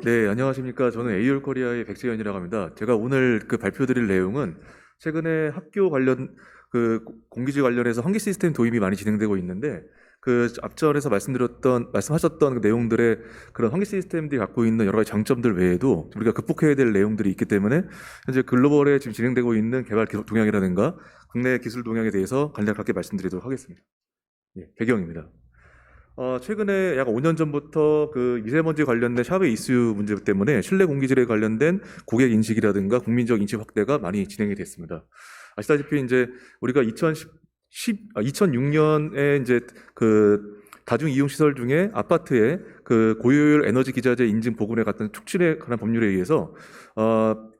네, 안녕하십니까. 저는 에이올 코리아의 백재현이라고 합니다. 제가 오늘 발표드릴 내용은 최근에 학교 관련 공기질 관련해서 환기 시스템 도입이 많이 진행되고 있는데 앞전에서 말씀하셨던 그 내용들의 그런 환기 시스템들이 갖고 있는 여러 가지 장점들 외에도 우리가 극복해야 될 내용들이 있기 때문에 현재 글로벌에 지금 진행되고 있는 개발 동향이라든가 국내 기술 동향에 대해서 간략하게 말씀드리도록 하겠습니다. 예, 배경입니다. 최근에 약 5년 전부터 미세먼지 관련된 샤베 이슈 문제 때문에 실내 공기질에 관련된 고객 인식이라든가 국민적 인식 확대가 많이 진행이 됐습니다. 아시다시피 이제 우리가 2006년에 이제 다중 이용 시설 중에 아파트에 고효율 에너지 기자재 인증 보급에 같은 촉진에 관한 법률에 의해서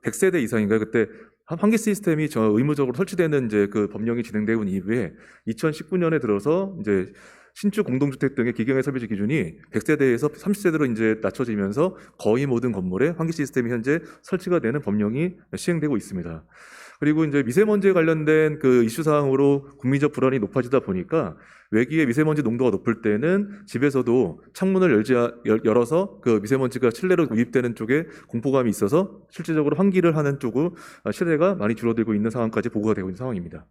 100세대 이상인가요? 그때 환기 시스템이 의무적으로 설치되는 이제 법령이 진행되고 온 이후에 2019년에 들어서 이제 신축 공동주택 등의 기경의 설비지 기준이 100세대에서 30세대로 이제 낮춰지면서 거의 모든 건물에 환기 시스템이 현재 설치가 되는 법령이 시행되고 있습니다. 그리고 이제 미세먼지에 관련된 이슈 사항으로 국민적 불안이 높아지다 보니까 외기의 미세먼지 농도가 높을 때는 집에서도 창문을 열어서 미세먼지가 실내로 유입되는 쪽에 공포감이 있어서 실질적으로 환기를 하는 쪽으로 실내가 많이 줄어들고 있는 상황까지 보고가 되고 있는 상황입니다.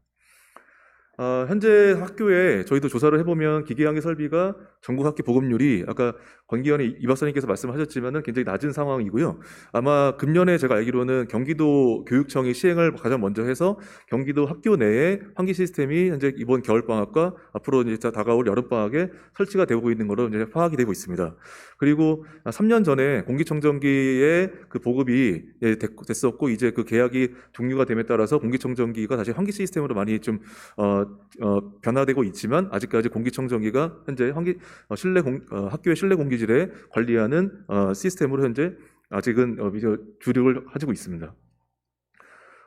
현재 학교에 저희도 조사를 해보면 기계환기 설비가 전국 학기 보급률이 아까 권기현이 이 박사님께서 말씀하셨지만은 굉장히 낮은 상황이고요. 아마 금년에 제가 알기로는 경기도 교육청이 시행을 가장 먼저 해서 경기도 학교 내에 환기 시스템이 현재 이번 겨울방학과 앞으로 이제 다가올 여름방학에 설치가 되고 있는 것으로 이제 파악이 되고 있습니다. 그리고 3년 전에 공기청정기의 보급이 됐었고 이제 계약이 종료가 됨에 따라서 공기청정기가 다시 환기 시스템으로 많이 좀 변화되고 있지만 아직까지 공기청정기가 현재 학교의 실내 공기질에 관리하는 시스템으로 현재 아직은 주력을 가지고 있습니다.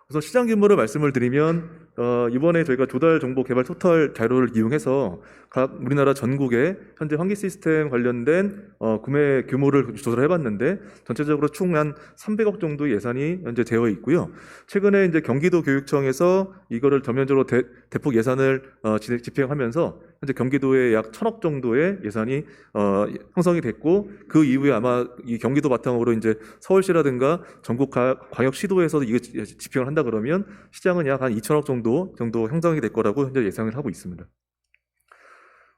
우선 시장 규모를 말씀을 드리면 이번에 저희가 조달 정보 개발 토탈 자료를 이용해서 각 우리나라 전국에 현재 환기 시스템 관련된 구매 규모를 조사를 해봤는데 전체적으로 총 한 300억 정도 예산이 현재 되어 있고요. 최근에 이제 경기도 교육청에서 이거를 전면적으로 대폭 예산을 집행하면서 현재 경기도에 약 1,000억 정도의 예산이 형성이 됐고 그 이후에 아마 이 경기도 바탕으로 이제 서울시라든가 전국 광역시도에서도 이거 집행을 한다 그러면 시장은 약 한 2,000억 정도 형성이 될 거라고 현재 예상을 하고 있습니다.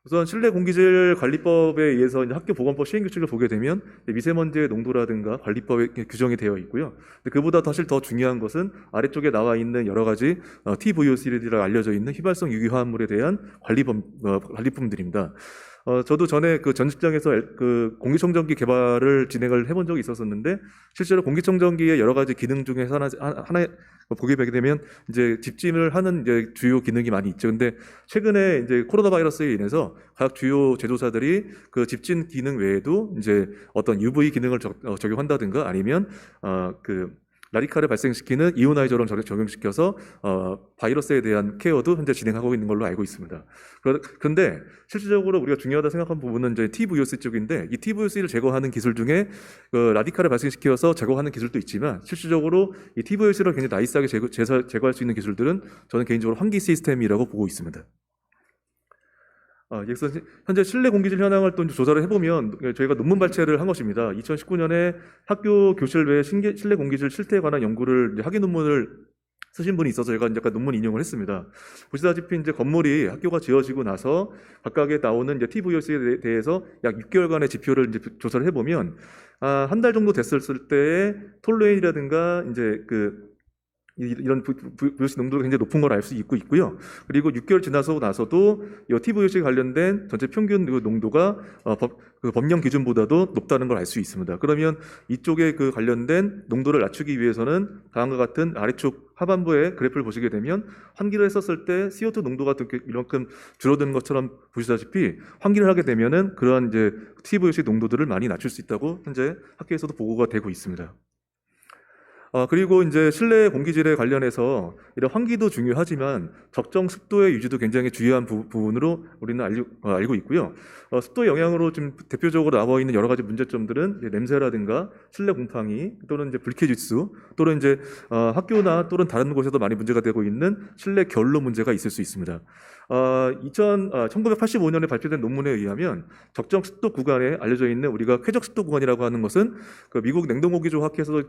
우선 실내 공기질 관리법에 의해서 학교 보건법 시행 규칙을 보게 되면 미세먼지의 농도라든가 관리법에 규정이 되어 있고요. 근데 그보다 사실 더 중요한 것은 아래쪽에 나와 있는 여러 가지 TVOC라고 알려져 있는 휘발성 유기 화합물에 대한 관리품들입니다. 저도 전에 전 직장에서 공기청정기 개발을 진행을 해본 적이 있었는데 실제로 공기청정기의 여러 가지 기능 중에서 하나 보게 되면 이제 집진을 하는 이제 주요 기능이 많이 있죠. 근데 최근에 이제 코로나 바이러스에 인해서 각 주요 제조사들이 집진 기능 외에도 이제 어떤 UV 기능을 적용한다든가 아니면 라디칼을 발생시키는 이오나이저를 적용시켜서 바이러스에 대한 케어도 현재 진행하고 있는 걸로 알고 있습니다. 그런데 실질적으로 우리가 중요하다 생각한 부분은 이제 TVOC 쪽인데 이 TVOC를 제거하는 기술 중에 라디칼을 발생시켜서 제거하는 기술도 있지만 실질적으로 이 TVOC를 굉장히 나이스하게 제거할 수 있는 기술들은 저는 개인적으로 환기 시스템이라고 보고 있습니다. 현재 실내 공기질 현황을 또 조사를 해보면 저희가 논문 발췌를 한 것입니다. 2019년에 학교 교실 외 실내 공기질 실태에 관한 연구를 학위 논문을 쓰신 분이 있어서 제가 약간 논문 인용을 했습니다. 보시다시피 이제 건물이 학교가 지어지고 나서 각각에 나오는 이제 TVOC에 대해서 약 6개월간의 지표를 이제 조사를 해보면 한 달 정도 됐을 때의 톨루엔이라든가 이제 이런 VOC 농도가 굉장히 높은 걸 알 수 있고요. 그리고 6개월 지나서 나서도 이 TVOC 관련된 전체 평균 농도가 법령 기준보다도 높다는 걸 알 수 있습니다. 그러면 이쪽에 관련된 농도를 낮추기 위해서는 다음과 같은 아래쪽 하반부의 그래프를 보시게 되면 환기를 했었을 때 CO2 농도가 이만큼 줄어드는 것처럼 보시다시피 환기를 하게 되면은 그러한 이제 TVOC 농도들을 많이 낮출 수 있다고 현재 학계에서도 보고가 되고 있습니다. 그리고 이제 실내 공기질에 관련해서 이런 환기도 중요하지만 적정 습도의 유지도 굉장히 중요한 부분으로 우리는 알고 있고요. 습도 영향으로 좀 대표적으로 나와 있는 여러 가지 문제점들은 이제 냄새라든가 실내 곰팡이 또는 이제 불쾌지수 또는 이제 학교나 또는 다른 곳에도 많이 문제가 되고 있는 실내 결로 문제가 있을 수 있습니다. 1985년에 발표된 논문에 의하면 적정 습도 구간에 알려져 있는 우리가 쾌적 습도 구간이라고 하는 것은 그 미국 냉동고기조학회에서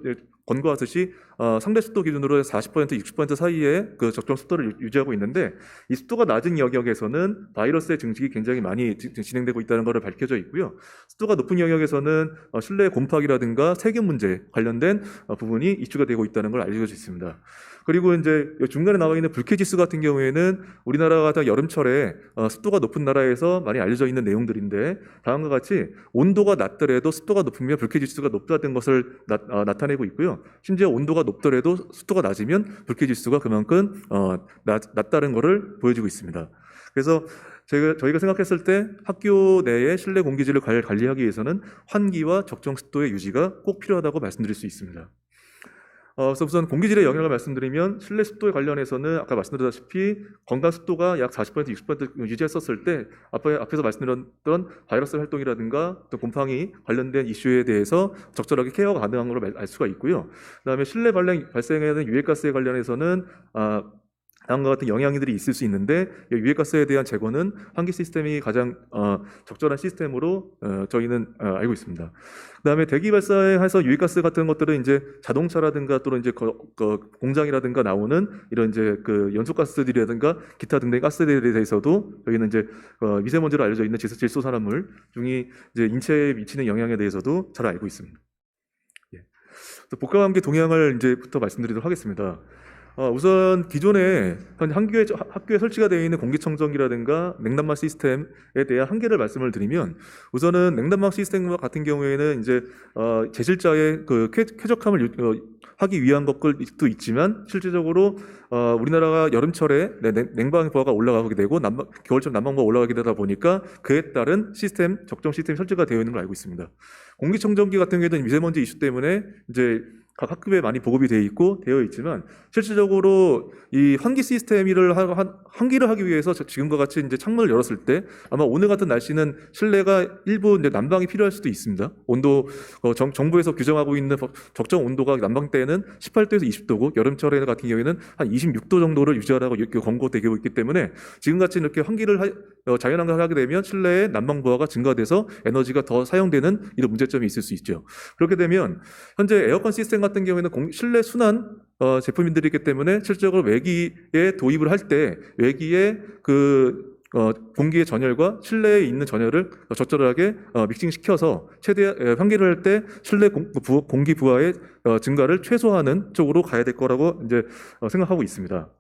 권고하듯이 상대 습도 기준으로 40% 60% 사이에 그 적정 습도를 유지하고 있는데, 이 습도가 낮은 영역에서는 바이러스의 증식이 굉장히 많이 진행되고 있다는 것을 밝혀져 있고요. 습도가 높은 영역에서는 실내 곰팡이라든가 세균 문제 관련된 부분이 이슈가 되고 있다는 걸 알려져 있습니다. 그리고 이제 중간에 나와 있는 불쾌지수 같은 경우에는 우리나라 같은 여름철에 습도가 높은 나라에서 많이 알려져 있는 내용들인데, 다음과 같이 온도가 낮더라도 습도가 높으면 불쾌지수가 높다는 것을 나타내고 있고요. 심지어 온도가 높더라도 습도가 낮으면 불쾌지수가 그만큼 낮다는 것을 보여주고 있습니다. 그래서 저희가 생각했을 때 학교 내의 실내 공기질을 관리하기 위해서는 환기와 적정 습도의 유지가 꼭 필요하다고 말씀드릴 수 있습니다. 그래서 우선 공기질의 영역을 말씀드리면, 실내 습도에 관련해서는 아까 말씀드렸다시피 건강 습도가 약 40% 60% 유지했었을 때 앞에서 말씀드렸던 바이러스 활동이라든가 또 곰팡이 관련된 이슈에 대해서 적절하게 케어가 가능한 걸로 알 수가 있고요. 그다음에 실내 발생하는 유해가스에 관련해서는 다음과 같은 영향들이 있을 수 있는데, 유해가스에 대한 제거는 환기 시스템이 가장 적절한 시스템으로 저희는 알고 있습니다. 그다음에 대기 발사해서 유해가스 같은 것들은 이제 자동차라든가 또는 이제 공장이라든가 나오는 이런 이제 그 연소가스들이라든가 기타 등등의 가스들에 대해서도 저희는 이제 미세먼지로 알려져 있는 질소산화물 중이 이제 인체에 미치는 영향에 대해서도 잘 알고 있습니다. 예. 복합환기 동향을 이제부터 말씀드리도록 하겠습니다. 우선 기존에 학교에 설치가 되어 있는 공기청정기라든가 냉난방 시스템에 대한 한계를 말씀을 드리면, 우선은 냉난방 시스템 같은 경우에는 이제 제실자의 그 쾌적함을 하기 위한 것도 있지만, 실제적으로 우리나라가 여름철에 냉방 부하가 올라가게 되고 겨울철 난방 부하가 올라가게 되다 보니까 그에 따른 적정 시스템 설치가 되어 있는 걸 알고 있습니다. 공기청정기 같은 경우에는 미세먼지 이슈 때문에 이제 각 학급에 많이 보급이 되어 있지만, 실질적으로 이 환기 시스템을 환기를 하기 위해서 지금과 같이 이제 창문을 열었을 때 아마 오늘 같은 날씨는 실내가 일부 이제 난방이 필요할 수도 있습니다. 온도 정부에서 규정하고 있는 적정 온도가 난방 때는 18도에서 20도고 여름철에 같은 경우에는 한 26도 정도를 유지하라고 이렇게 권고되고 있기 때문에, 지금같이 이렇게 환기를 자연환기를 하게 되면 실내의 난방 부하가 증가돼서 에너지가 더 사용되는 이런 문제점이 있을 수 있죠. 그렇게 되면 현재 에어컨 시스템 같은 경우에는 실내 순환 제품들이기 때문에 실제적으로 외기에 도입을 할 때 외기의 그 공기의 전열과 실내에 있는 전열을 적절하게 믹싱시켜서 최대 환기를 할 때 실내 공기 부하의 증가를 최소화하는 쪽으로 가야 될 거라고 이제 생각하고 있습니다.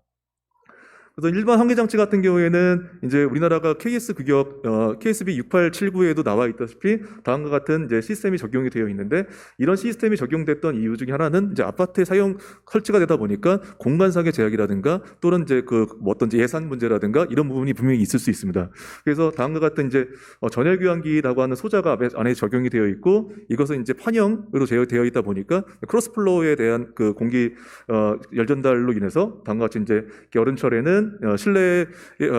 그래서 일반 환기 장치 같은 경우에는 이제 우리나라가 KS 규격 KSB 6879에도 나와 있다시피 다음과 같은 이제 시스템이 적용이 되어 있는데, 이런 시스템이 적용됐던 이유 중에 하나는 이제 아파트에 설치가 되다 보니까 공간상의 제약이라든가 또는 이제 어떤 예산 문제라든가 이런 부분이 분명히 있을 수 있습니다. 그래서 다음과 같은 이제 전열 교환기라고 하는 소자가 안에 적용이 되어 있고, 이것은 이제 판형으로 되어 있다 보니까 크로스 플로우에 대한 그 공기 열 전달로 인해서 다음과 같이 이제 여름철에는 실내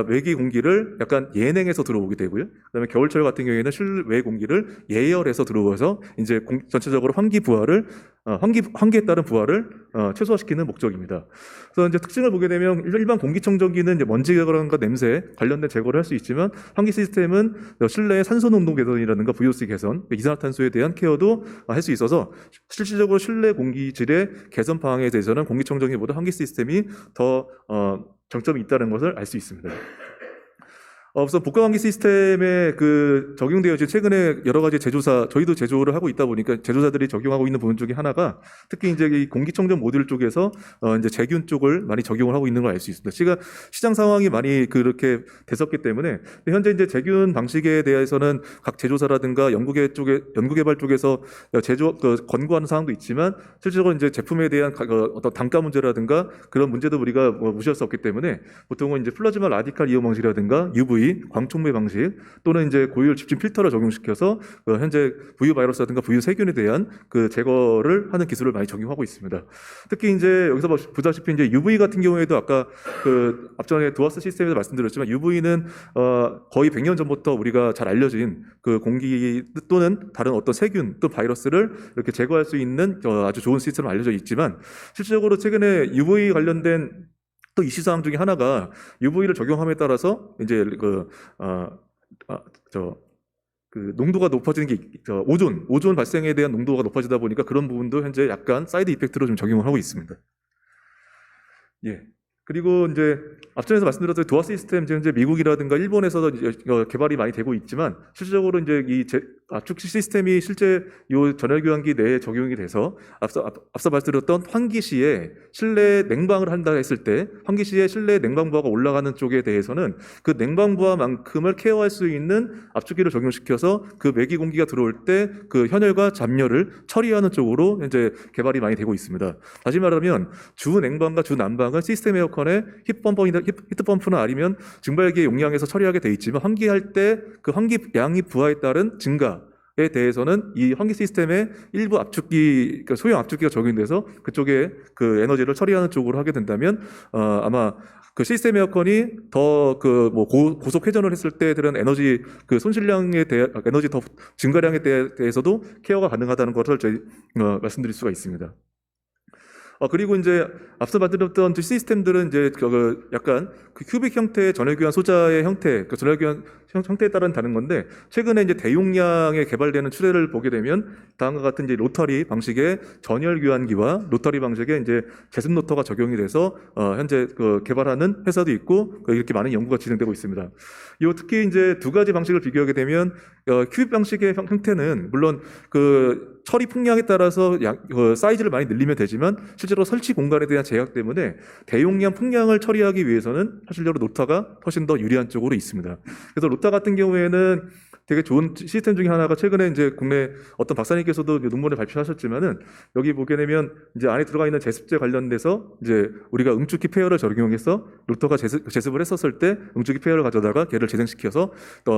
외기 공기를 약간 예냉해서 들어오게 되고요. 그다음에 겨울철 같은 경우에는 실외 공기를 예열해서 들어와서 이제 전체적으로 환기에 따른 부하를 최소화시키는 목적입니다. 그래서 이제 특징을 보게 되면 일반 공기청정기는 이제 먼지 제거라든가 냄새 관련된 제거를 할 수 있지만, 환기 시스템은 실내의 산소 농도 개선이라든가 VOC 개선, 이산화탄소에 대한 케어도 할 수 있어서 실질적으로 실내 공기질의 개선 방향에 대해서는 공기청정기보다 환기 시스템이 더 장점이 있다는 것을 알 수 있습니다. 우선 복합환기 시스템에 적용되어 최근에 여러 가지 저희도 제조를 하고 있다 보니까 제조사들이 적용하고 있는 부분 중에 하나가 특히 이제 이 공기청정 모듈 쪽에서 이제 제균 쪽을 많이 적용을 하고 있는 걸 알 수 있습니다. 시장 상황이 많이 그렇게 됐었기 때문에 현재 이제 제균 방식에 대해서는 각 제조사라든가 연구개발 쪽에서 권고하는 사항도 있지만, 실질적으로 이제 제품에 대한 어떤 단가 문제라든가 그런 문제도 우리가 무시할 수 없기 때문에 보통은 이제 플라즈마 라디칼 이온 방식이라든가 UV 광촉매 방식 또는 이제 고유율 집중 필터를 적용시켜서 현재 VU 바이러스라든가 VU 세균에 대한 제거를 하는 기술을 많이 적용하고 있습니다. 특히 이제 여기서 보다시피 이제 UV 같은 경우에도 아까 앞전에 도어스 시스템에서 말씀드렸지만, UV는 거의 100년 전부터 우리가 잘 알려진 공기 또는 다른 어떤 세균 또 바이러스를 이렇게 제거할 수 있는 아주 좋은 시스템으로 알려져 있지만, 실질적으로 최근에 UV 관련된 또 이슈 사항 중에 하나가 UV를 적용함에 따라서 이제 그 농도가 높아지는 게 오존 발생에 대한 농도가 높아지다 보니까 그런 부분도 현재 약간 사이드 이펙트로 좀 적용을 하고 있습니다. 예. 그리고 이제 앞전에서 말씀드렸던 도화 시스템, 현재 미국이라든가 일본에서도 이제 개발이 많이 되고 있지만 실질적으로 이제 이 압축 시스템이 실제 요 전열교환기 내에 적용이 돼서 앞서 말씀드렸던 환기 시에 실내 냉방을 한다 했을 때 환기 시에 실내 냉방부하가 올라가는 쪽에 대해서는 그 냉방부하만큼을 케어할 수 있는 압축기를 적용시켜서 그 매기 공기가 들어올 때 그 현열과 잠열을 처리하는 쪽으로 현재 개발이 많이 되고 있습니다. 다시 말하면 주 냉방과 주 난방은 시스템 에어컨의 히트펌프나 아니면 증발기의 용량에서 처리하게 돼 있지만 환기할 때 그 환기 양이 부하에 따른 증가에 대해서는 이 환기 시스템의 일부 압축기, 그러니까 소형 압축기가 적용돼서 그쪽에 그 에너지를 처리하는 쪽으로 하게 된다면 아마 그 시스템 에어컨이 더 그 뭐 고속 회전을 했을 때 들은 에너지 그 손실량에 대해 에너지 더 증가량에 대해서도 케어가 가능하다는 것을 저희 말씀드릴 수가 있습니다. 그리고 이제 앞서 말씀드렸던 시스템들은 이제 약간 그 큐빅 형태의 전열교환 소자의 형태, 그 전열교환 형태에 따른 다른 건데 최근에 이제 대용량에 개발되는 추세를 보게 되면 다음과 같은 이제 로터리 방식의 전열교환기와 로터리 방식의 이제 제습 로터가 적용이 돼서 현재 그 개발하는 회사도 있고 이렇게 많은 연구가 진행되고 있습니다. 특히 이제 두 가지 방식을 비교하게 되면 큐빅 방식의 형태는 물론 그 처리 풍량에 따라서 사이즈를 많이 늘리면 되지만 실제로 설치 공간에 대한 제약 때문에 대용량 풍량을 처리하기 위해서는 사실적으로 로터가 훨씬 더 유리한 쪽으로 있습니다. 그래서 로터 같은 경우에는 되게 좋은 시스템 중에 하나가 최근에 이제 국내 어떤 박사님께서도 논문을 발표하셨지만은 여기 보게 되면 이제 안에 들어가 있는 제습제 관련돼서 이제 우리가 응축기 폐열을 적용해서 로터가 제습을 했었을 때 응축기 폐열을 가져다가 걔를 재생시켜서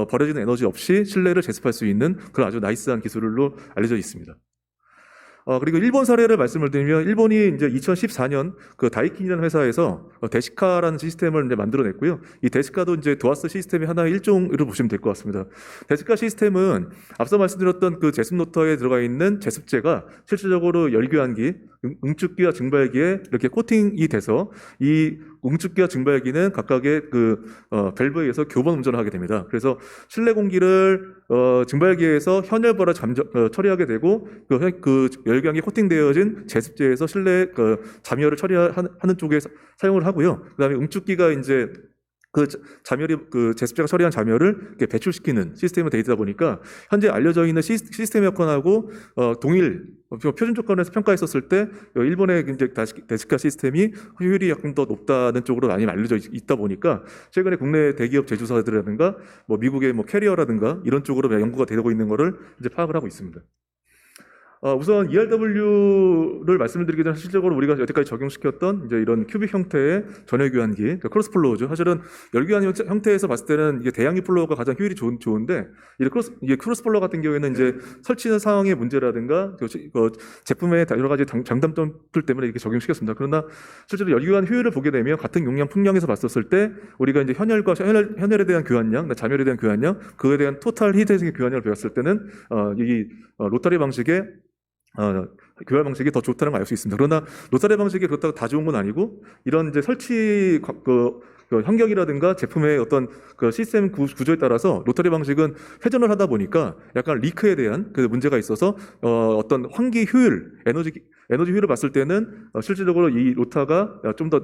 버려지는 에너지 없이 실내를 제습할 수 있는 그런 아주 나이스한 기술로 알려져 있습니다. 그리고 일본 사례를 말씀을 드리면 일본이 이제 2014년 그 다이킨이라는 회사에서 데시카라는 시스템을 이제 만들어냈고요. 이 데시카도 이제 도화스 시스템의 하나의 일종으로 보시면 될 것 같습니다. 데시카 시스템은 앞서 말씀드렸던 그 제습 로터에 들어가 있는 제습제가 실질적으로 열교환기, 응축기와 증발기에 이렇게 코팅이 돼서 이 응축기와 증발기는 각각의 그 밸브에 의해서 교번 운전을 하게 됩니다. 그래서 실내 공기를 증발기에서 현열보라 처리하게 되고 그 열교환기 코팅되어진 제습제에서 실내 그 잠열을 처리하는 쪽에 사용을 하고요. 그다음에 응축기가 이제 그 잠열이 그 제습제가 처리한 잠열을 이렇게 배출시키는 시스템이 되어 있다 보니까 현재 알려져 있는 시스템 에어컨하고 동일 표준 조건에서 평가했었을 때 일본의 이제 데시카 시스템이 효율이 약간 더 높다는 쪽으로 많이 알려져 있다 보니까 최근에 국내 대기업 제조사들이라든가 뭐 미국의 뭐 캐리어라든가 이런 쪽으로 연구가 되고 있는 것을 이제 파악을 하고 있습니다. 우선 ERW를 말씀을 드리기 전에 실질적으로 우리가 여태까지 적용시켰던 이제 이런 큐빅 형태의 전열교환기, 그러니까 크로스 플로우죠. 사실은 열교환 형태에서 봤을 때는 이게 대양기 플로우가 가장 효율이 좋은데 이게 크로스 플로우 같은 경우에는 이제 설치는 상황의 문제라든가 그 제품의 여러 가지 장단점들 때문에 이렇게 적용시켰습니다. 그러나 실제로 열교환 효율을 보게 되면 같은 용량 풍량에서 봤었을 때 우리가 이제 현열에 대한 교환량, 잠열에 대한 교환량, 그에 대한 토탈 히트의 교환량을 배웠을 때는 이 로터리 방식의 교환 방식이 더 좋다는 걸 알 수 있습니다. 그러나 로터리 방식이 그렇다고 다 좋은 건 아니고 이런 이제 설치 그 환경이라든가 제품의 어떤 그 시스템 구조에 따라서 로터리 방식은 회전을 하다 보니까 약간 리크에 대한 그 문제가 있어서 어떤 환기 효율, 에너지 효율을 봤을 때는 실질적으로 이 로터가 좀 더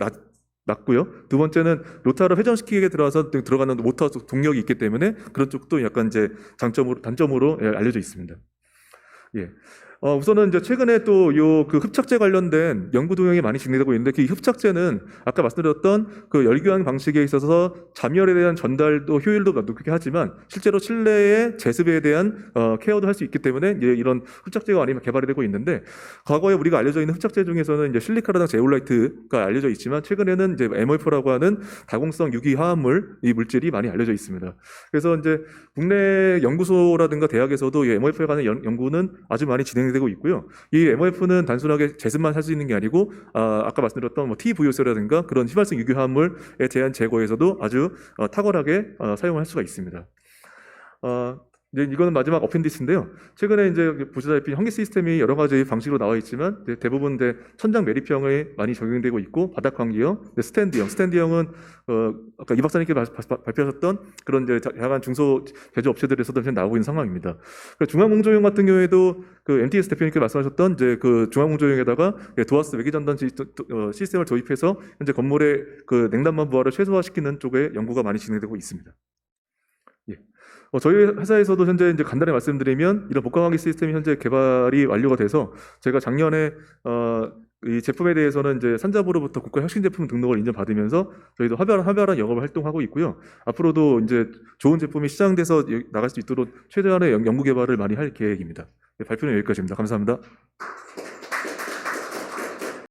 낮고요. 두 번째는 로터를 회전시키게 들어가는 모터 동력이 있기 때문에 그런 쪽도 약간 이제 단점으로 알려져 있습니다. 예. 우선은 이제 최근에 또 그 흡착제 관련된 연구 동향이 많이 진행되고 있는데 그 흡착제는 아까 말씀드렸던 그 열교환 방식에 있어서 잠열에 대한 전달도 효율도 높게 하지만 실제로 실내의 제습에 대한 케어도 할 수 있기 때문에 이런 흡착제가 많이 개발이 되고 있는데 과거에 우리가 알려져 있는 흡착제 중에서는 이제 실리카라나 제올라이트가 알려져 있지만 최근에는 이제 MOF라고 하는 다공성 유기 화합물 이 물질이 많이 알려져 있습니다. 그래서 이제 국내 연구소라든가 대학에서도 이 MOF에 관한 연구는 아주 많이 진행되고 있고요. 이 MOF는 단순하게 제습만 할 수 있는 게 아니고 아까 말씀드렸던 뭐 TVOC라든가 그런 휘발성 유기 화합물에 대한 제거에서도 아주 탁월하게 사용할 수가 있습니다. 이제 이거는 마지막 어펜디스인데요. 최근에 이제 보시다시피 현기 시스템이 여러 가지 방식으로 나와 있지만 이제 대부분 천장 매립형에 많이 적용되고 있고 바닥 환기형, 스탠드형은 아까 이 박사님께 발표하셨던 그런 이제 다양한 중소 제조 업체들에서도 현재 나오고 있는 상황입니다. 중앙공조용 같은 경우에도 그 MTS 대표님께 말씀하셨던 이제 그 중앙공조용에다가 도어스 외기전단 시스템을 도입해서 현재 건물의 그 냉난방 부하를 최소화시키는 쪽에 연구가 많이 진행되고 있습니다. 예. 저희 회사에서도 현재 이제 간단히 말씀드리면 이런 복강환기 시스템이 현재 개발이 완료가 돼서 제가 작년에 이 제품에 대해서는 이제 산자부로부터 국가 혁신 제품 등록을 인정받으면서 저희도 활발한 영업을 활동하고 있고요. 앞으로도 이제 좋은 제품이 시장돼서 나갈 수 있도록 최대한의 연구 개발을 많이 할 계획입니다. 네, 발표는 여기까지입니다. 감사합니다.